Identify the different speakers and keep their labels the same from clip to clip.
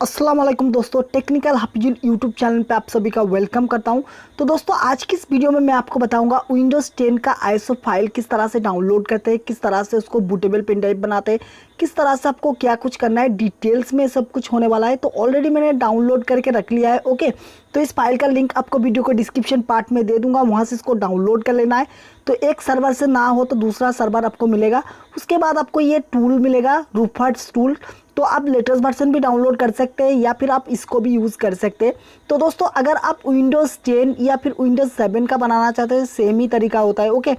Speaker 1: अस्सलाम वालेकुम दोस्तों, टेक्निकल हाफिजुल यूट्यूब चैनल पे आप सभी का वेलकम करता हूं। तो दोस्तों आज की इस वीडियो में मैं आपको बताऊंगा विंडोज़ 10 का आईएसओ फाइल किस तरह से डाउनलोड करते हैं, किस तरह से उसको बूटेबल पेन ड्राइव बनाते हैं, किस तरह से आपको क्या कुछ करना है, डिटेल्स में सब कुछ होने वाला है। तो ऑलरेडी मैंने डाउनलोड करके रख लिया है। ओके, तो इस फाइल का लिंक आपको वीडियो को डिस्क्रिप्शन पार्ट में दे दूंगा, वहाँ से इसको डाउनलोड कर लेना है। तो एक सर्वर से ना हो तो दूसरा सर्वर आपको मिलेगा। उसके बाद आपको ये टूल मिलेगा, रूफर्ट्स टूल। तो आप लेटेस्ट वर्जन भी डाउनलोड कर सकते हैं या फिर आप इसको भी यूज़ कर सकते हैं। तो दोस्तों अगर आप विंडोज़ 10 या फिर विंडोज़ 7 का बनाना चाहते हैं, सेम ही तरीका होता है। ओके,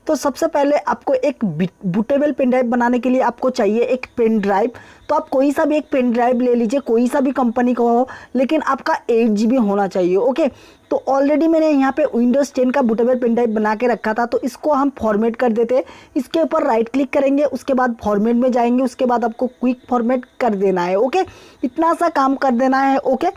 Speaker 1: तो सबसे पहले आपको एक बूटेबल पेन ड्राइव बनाने के लिए आपको चाहिए एक पेन ड्राइव। तो आप कोई सा भी एक पेन ड्राइव ले लीजिए, कोई सा भी कंपनी का हो, लेकिन आपका 8 GB होना चाहिए। ओके, तो ऑलरेडी मैंने यहाँ पे विंडोज़ 10 का बूटेबल पेन ड्राइव बना के रखा था, तो इसको हम फॉर्मेट कर देते हैं। इसके ऊपर राइट क्लिक करेंगे, उसके बाद फॉर्मेट में जाएंगे, उसके बाद आपको क्विक फॉर्मेट कर देना है। ओके, इतना सा काम कर देना है। ओके,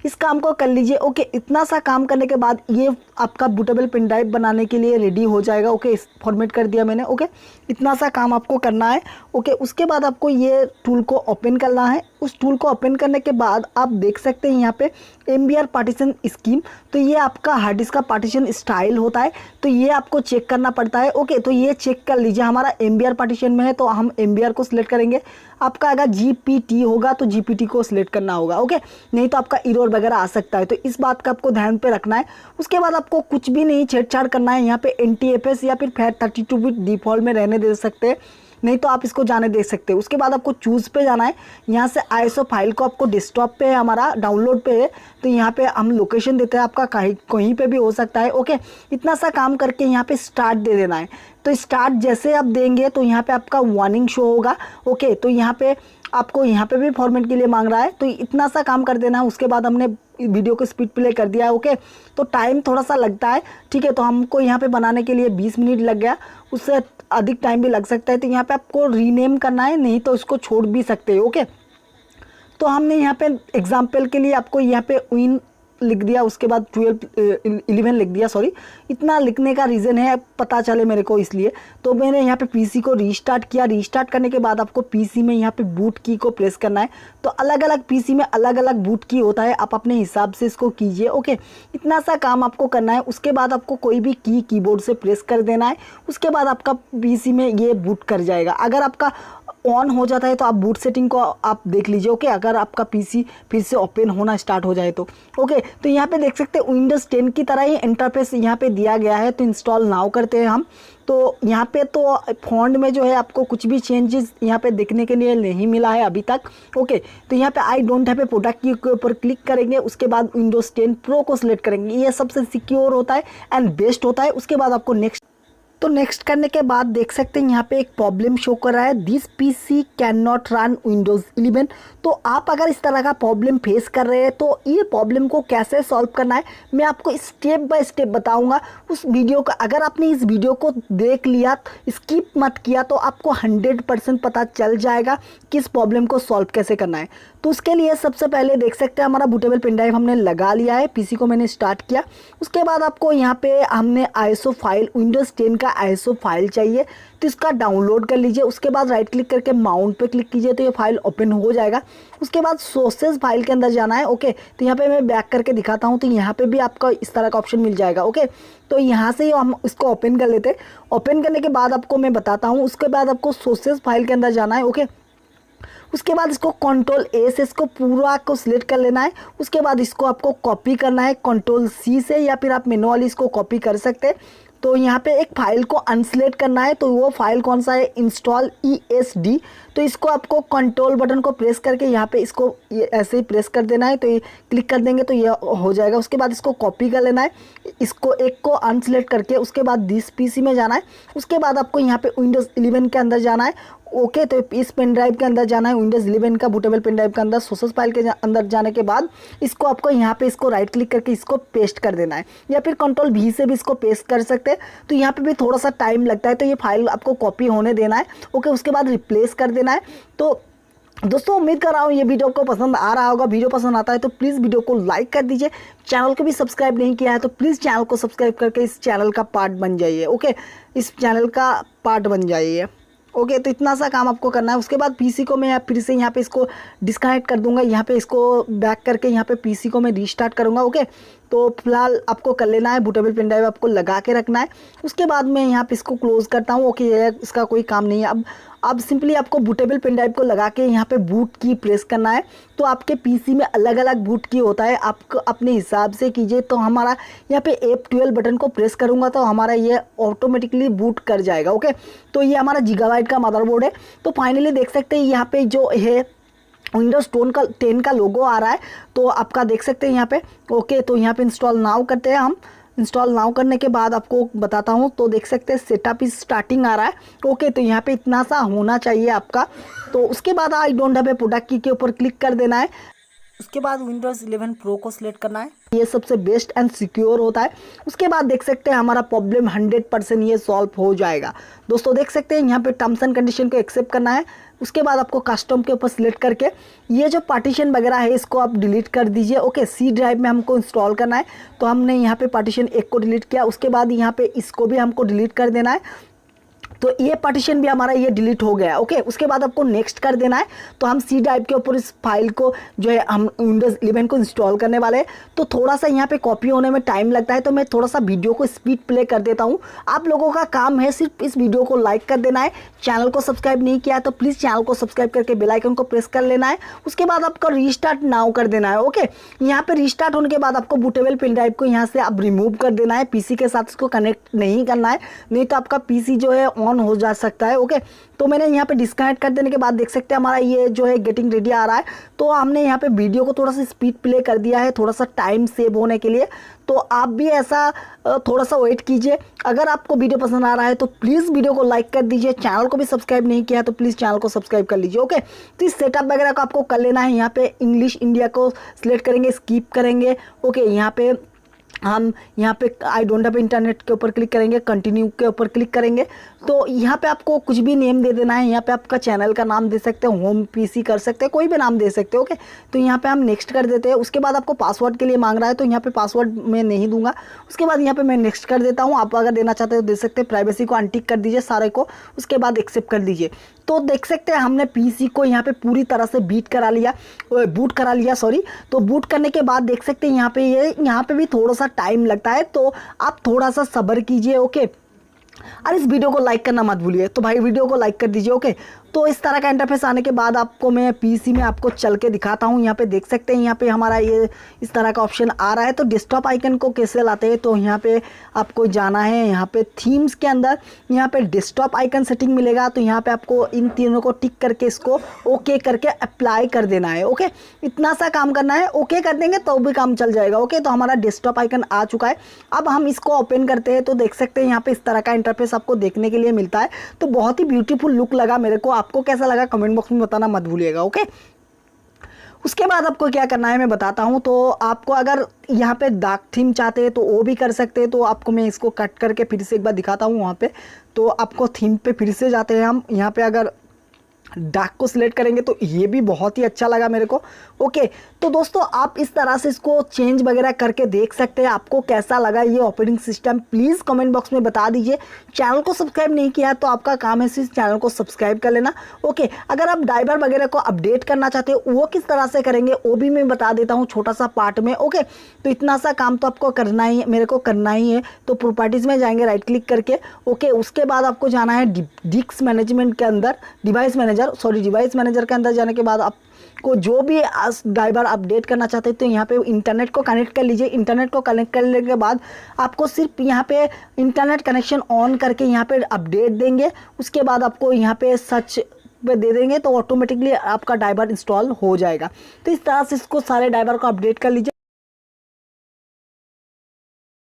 Speaker 1: इस काम को कर लीजिए। ओके, इतना सा काम करने के बाद ये आपका बूटेबल पेन ड्राइव बनाने के लिए रेडी हो जाएगा। ओके, इस फॉर्मेट कर दिया मैंने। ओके, इतना सा काम आपको करना है। ओके, उसके बाद आपको ये टूल को ओपन करना है। उस टूल को ओपन करने के बाद आप देख सकते हैं यहाँ पे MBR पार्टीशन स्कीम। तो ये आपका हार्ड डिस्क का पार्टीशन स्टाइल होता है, तो ये आपको चेक करना पड़ता है। ओके, तो ये चेक कर लीजिए, हमारा MBR पार्टीशन में है तो हम MBR को सिलेक्ट करेंगे। आपका अगर GPT होगा तो GPT को सिलेक्ट करना होगा। ओके, नहीं तो आपका एरर वगैरह आ सकता है, तो इस बात का आपको ध्यान पे रखना है। उसके बाद आपको कुछ भी नहीं छेड़छाड़ करना है। यहाँ पे NTFS या फिर FAT32 बिट डिफ़ॉल्ट में रहने दे सकते हैं, नहीं तो आप इसको जाने दे सकते हैं। उसके बाद आपको चूज़ पे जाना है। यहाँ से आईएसओ फाइल को आपको डेस्कटॉप पे है, हमारा डाउनलोड पे है, तो यहाँ पे हम लोकेशन देते हैं, आपका कहीं पे भी हो सकता है। ओके, इतना सा काम करके यहाँ पे स्टार्ट दे देना है। तो स्टार्ट जैसे आप देंगे तो यहाँ पे आपका वार्निंग शो होगा। ओके, तो यहाँ पे आपको यहाँ पे भी फॉर्मेट के लिए मांग रहा है, तो इतना सा काम कर देना है। उसके बाद हमने वीडियो को स्पीड प्ले कर दिया है। ओके, तो टाइम थोड़ा सा लगता है, ठीक है। तो हमको यहाँ पे बनाने के लिए 20 मिनट लग गया, उससे अधिक टाइम भी लग सकता है। तो यहाँ पे आपको रीनेम करना है, नहीं तो इसको छोड़ भी सकते हो। ओके, तो हमने यहाँ पे एग्जाम्पल के लिए आपको यहाँ पे विन लिख दिया, उसके बाद 11 लिख दिया। सॉरी, इतना लिखने का रीज़न है पता चले मेरे को, इसलिए तो मैंने यहाँ पे पीसी को रीस्टार्ट किया। रीस्टार्ट करने के बाद आपको पीसी में यहाँ पे बूट की को प्रेस करना है। तो अलग अलग पीसी में अलग अलग बूट की होता है, आप अपने हिसाब से इसको कीजिए। ओके, इतना सा काम आपको करना है। उसके बाद आपको कोई भी कीबोर्ड से प्रेस कर देना है। उसके बाद आपका पीसी में ये बूट कर जाएगा। अगर आपका ऑन हो जाता है तो आप बूट सेटिंग को आप देख लीजिए। ओके, अगर आपका पीसी फिर से ओपन होना स्टार्ट हो जाए तो। ओके, तो यहाँ पे देख सकते हैं विंडोज़ 10 की तरह ही इंटरफेस यहाँ पे दिया गया है। तो इंस्टॉल नाउ करते हैं हम। तो यहाँ पे तो फॉन्ट में जो है आपको कुछ भी चेंजेस यहाँ पे देखने के लिए नहीं मिला है अभी तक। ओके, तो यहाँ पे I don't have a product के ऊपर क्लिक करेंगे। उसके बाद विंडोज़ 10 प्रो को सिलेक्ट करेंगे। ये सबसे सिक्योर होता है एंड बेस्ट होता है। उसके बाद आपको नेक्स्ट करने के बाद देख सकते हैं यहाँ पे एक प्रॉब्लम शो कर रहा है, this PC can not run Windows 11। तो आप अगर इस तरह का प्रॉब्लम फेस कर रहे हैं तो ये प्रॉब्लम को कैसे सॉल्व करना है मैं आपको स्टेप बाय स्टेप बताऊंगा। उस वीडियो का अगर आपने इस वीडियो को देख लिया, स्किप मत किया, तो आपको 100% पता चल जाएगा कि इस प्रॉब्लम को सॉल्व कैसे करना है। तो उसके लिए सबसे पहले देख सकते हैं हमारा बूटेबल पेन ड्राइव हमने लगा लिया है, पीसी को मैंने स्टार्ट किया। उसके बाद आपको यहाँ पे हमने आईएसओ फाइल, विंडोज़ 10 का आईएसओ फाइल चाहिए, तो इसका डाउनलोड कर लीजिए। उसके बाद राइट क्लिक करके माउंट पे क्लिक कीजिए तो ये फाइल ओपन हो जाएगा। उसके बाद सोर्सेज फाइल के अंदर जाना है। ओके, तो यहाँ पे मैं बैक करके दिखाता हूँ, तो यहाँ पे भी आपका इस तरह का ऑप्शन मिल जाएगा। ओके, तो यहाँ से ही हम इसको ओपन कर लेते हैं। ओपन करने के बाद आपको मैं बताता हूँ। उसके बाद आपको सोर्सेज फाइल के अंदर जाना है। ओके, उसके बाद इसको Ctrl+A से इसको पूरा को सिलेक्ट कर लेना है। उसके बाद इसको आपको कॉपी करना है Ctrl+C से, या फिर आप मैनुअली इसको कॉपी कर सकते हैं। तो यहाँ पे एक फाइल को अनसिलेक्ट करना है, तो वो फाइल कौन सा है, इंस्टॉल ESD। तो इसको आपको कंट्रोल बटन को प्रेस करके यहाँ पे इसको ये ऐसे ही प्रेस कर देना है। तो ये क्लिक कर देंगे तो ये हो जाएगा। उसके बाद इसको कॉपी कर लेना है, इसको एक को अनसिलेक्ट करके उसके बाद दिस पीसी में जाना है। उसके बाद आपको यहाँ पे विंडोज़ 11 के अंदर जाना है। ओके, तो इस पेन ड्राइव के अंदर जाना है, विंडोज़ 11 का बूटेबल पेन ड्राइव के अंदर सोर्सेस फाइल के अंदर जाने के बाद इसको आपको यहाँ पे इसको राइट क्लिक करके इसको पेस्ट कर देना है, या फिर Ctrl+V से भी इसको पेस्ट कर सकते हैं। तो यहाँ पे भी थोड़ा सा टाइम लगता है, तो ये फाइल आपको कॉपी होने देना है। ओके, उसके बाद रिप्लेस कर देना है। तो दोस्तों उम्मीद कर रहा हूँ ये वीडियो को पसंद आ रहा होगा। वीडियो पसंद आता है तो प्लीज़ वीडियो को लाइक कर दीजिए। चैनल को भी सब्सक्राइब नहीं किया है तो प्लीज़ चैनल को सब्सक्राइब करके इस चैनल का पार्ट बन जाइए। ओके, इस चैनल का पार्ट बन जाइए। ओके, तो इतना सा काम आपको करना है। उसके बाद पीसी को मैं फिर से यहाँ पे इसको डिस्कनेक्ट कर दूंगा, यहाँ पे इसको बैक करके यहाँ पे पीसी को मैं रीस्टार्ट करूँगा। ओके, तो फिलहाल आपको कर लेना है, बूटेबल पेन ड्राइव आपको लगा के रखना है। उसके बाद मैं यहाँ पे इसको क्लोज़ करता हूँ। ओके, ये इसका कोई काम नहीं है। अब सिंपली आपको बूटेबल पेन ड्राइव को लगा के यहाँ पे बूट की प्रेस करना है। तो आपके पीसी में अलग अलग बूट की होता है, आपको अपने हिसाब से कीजिए। तो हमारा यहाँ पे F12 बटन को प्रेस करूँगा तो हमारा ये ऑटोमेटिकली बूट कर जाएगा। ओके, तो ये हमारा गीगाबाइट का मदरबोर्ड है। तो फाइनली देख सकते हैं यहाँ पे जो है विंडोज़ 10 का लोगो आ रहा है, तो आपका देख सकते हैं यहाँ पे। ओके, तो यहाँ पे इंस्टॉल नाउ करते हैं हम। इंस्टॉल नाउ करने के बाद आपको बताता हूँ, तो देख सकते हैं सेटअप इज स्टार्टिंग आ रहा है। ओके, तो यहाँ पे इतना सा होना चाहिए आपका। तो उसके बाद I don't have a product की के ऊपर क्लिक कर देना है। उसके बाद विंडोज़ 11 प्रो को सिलेक्ट करना है, ये सबसे बेस्ट एंड सिक्योर होता है। उसके बाद देख सकते हैं हमारा प्रॉब्लम 100% ये सॉल्व हो जाएगा। दोस्तों देख सकते हैं यहाँ पे टर्म्स एंड कंडीशन को एक्सेप्ट करना है। उसके बाद आपको कस्टम के ऊपर सिलेक्ट करके ये जो पार्टीशन वगैरह है इसको आप डिलीट कर दीजिए। ओके, सी ड्राइव में हमको इंस्टॉल करना है, तो हमने यहाँ पे पार्टीशन 1 को डिलीट किया। उसके बाद यहाँ पे इसको भी हमको डिलीट कर देना है, तो ये पार्टीशन भी हमारा ये डिलीट हो गया। ओके, उसके बाद आपको नेक्स्ट कर देना है। तो हम सी ड्राइव के ऊपर इस फाइल को जो है हम विंडोज़ 11 को इंस्टॉल करने वाले हैं। तो थोड़ा सा यहाँ पे कॉपी होने में टाइम लगता है, तो मैं थोड़ा सा वीडियो को स्पीड प्ले कर देता हूँ। आप लोगों का काम है सिर्फ इस वीडियो को लाइक कर देना है। चैनल को सब्सक्राइब नहीं किया है तो प्लीज़ चैनल को सब्सक्राइब करके बेल आइकन को प्रेस कर लेना है। उसके बाद आपको रीस्टार्ट नाउ कर देना है। ओके, यहाँ पे रीस्टार्ट होने के बाद आपको बूटेबल पेन ड्राइव को यहाँ से अब रिमूव कर देना है। पीसी के साथ इसको कनेक्ट नहीं करना है, नहीं तो आपका पीसी जो है ऑन हो जा सकता है। ओके, तो मैंने यहाँ पे डिस्कनेक्ट कर देने के बाद देख सकते हैं हमारा ये जो है गेटिंग रेडी आ रहा है। तो हमने यहाँ पे वीडियो को थोड़ा सा स्पीड प्ले कर दिया है, थोड़ा सा टाइम सेव होने के लिए। तो आप भी ऐसा थोड़ा सा वेट कीजिए। अगर आपको वीडियो पसंद आ रहा है तो प्लीज़ वीडियो को लाइक कर दीजिए। चैनल को भी सब्सक्राइब नहीं किया है तो प्लीज़ चैनल को सब्सक्राइब कर लीजिए। ओके, तो इस सेटअप वगैरह को आपको कर लेना है। यहाँ पे इंग्लिश इंडिया को सिलेक्ट करेंगे, स्किप करेंगे। ओके, यहाँ पे हम यहाँ पे आई डोंट हैव इंटरनेट के ऊपर क्लिक करेंगे, कंटिन्यू के ऊपर क्लिक करेंगे। तो यहाँ पे आपको कुछ भी नेम दे देना है। यहाँ पे आपका चैनल का नाम दे सकते हैं, होम पीसी कर सकते हैं, कोई भी नाम दे सकते हैं। ओके, तो यहाँ पे हम नेक्स्ट कर देते हैं। उसके बाद आपको पासवर्ड के लिए मांग रहा है, तो यहाँ पे पासवर्ड मैं नहीं दूंगा। उसके बाद यहाँ पे मैं नेक्स्ट कर देता हूँ। आप अगर देना चाहते हो दे सकते हैं। प्राइवेसी को अनटिक कर दीजिए सारे को, उसके बाद एक्सेप्ट कर दीजिए। तो देख सकते हैं हमने पीसी को यहाँ पे पूरी तरह से बूट करा लिया सॉरी। तो बूट करने के बाद देख सकते हैं यहाँ पे भी थोड़ा सा टाइम लगता है, तो आप थोड़ा सा सब्र कीजिए। ओके, और इस वीडियो को लाइक करना मत भूलिए। तो भाई वीडियो को लाइक कर दीजिए। ओके, तो इस तरह का इंटरफेस आने के बाद आपको मैं पीसी में आपको चल के दिखाता हूँ। यहाँ पे देख सकते हैं यहाँ पे हमारा ये इस तरह का ऑप्शन आ रहा है। तो डेस्कटॉप आइकन को कैसे लाते हैं, तो यहाँ पे आपको जाना है। यहाँ पे थीम्स के अंदर यहाँ पे डेस्कटॉप आइकन सेटिंग मिलेगा। तो यहाँ पे आपको इन तीनों को टिक करके इसको ओके करके अप्लाई कर देना है। ओके, इतना सा काम करना है। ओके कर देंगे तो भी काम चल जाएगा। ओके, तो हमारा डेस्कटॉप आइकन आ चुका है। अब हम इसको ओपन करते हैं, तो देख सकते हैं यहाँ पे इस तरह का इंटरफेस आपको देखने के लिए मिलता है। तो बहुत ही ब्यूटीफुल लुक लगा मेरे को। आपको कैसा लगा कमेंट बॉक्स में बताना मत भूलिएगा। ओके, उसके बाद आपको क्या करना है मैं बताता हूँ। तो आपको अगर यहाँ पे डार्क थीम चाहते हैं तो वो भी कर सकते हैं। तो आपको मैं इसको कट करके फिर से एक बार दिखाता हूँ। वहाँ पे तो आपको थीम पे फिर से जाते हैं हम। यहाँ पे अगर डार्क को सिलेक्ट करेंगे तो ये भी बहुत ही अच्छा लगा मेरे को। ओके, तो दोस्तों आप इस तरह से इसको चेंज वगैरह करके देख सकते हैं। आपको कैसा लगा ये operating system, please comment box में बता दीजिए। चैनल को सब्सक्राइब नहीं किया तो आपका काम है सिर्फ चैनल को सब्सक्राइब कर लेना। ओके, अगर आप ड्राइवर वगैरह को अपडेट करना चाहते हो वो किस तरह से करेंगे वो भी मैं बता देता हूँ छोटा सा पार्ट में। ओके, तो इतना सा काम तो आपको करना ही मेरे को करना ही है। तो प्रॉपर्टीज़ में जाएंगे राइट क्लिक करके। ओके, उसके बाद आपको जाना है डिस्क मैनेजमेंट के अंदर, डिवाइस मैनेजर के अंदर जाने के बाद आपको जो भी ड्राइवर अपडेट करना चाहते हैं तो यहाँ पे इंटरनेट को कनेक्ट कर लीजिए। इंटरनेट को कनेक्ट करने के बाद आपको सिर्फ यहाँ पे इंटरनेट कनेक्शन ऑन करके यहाँ पे अपडेट देंगे। उसके बाद आपको यहाँ पे सर्च पे दे देंगे तो ऑटोमेटिकली आपका ड्राइवर इंस्टॉल हो जाएगा। तो इस तरह से इसको सारे ड्राइवर को अपडेट कर लीजिए।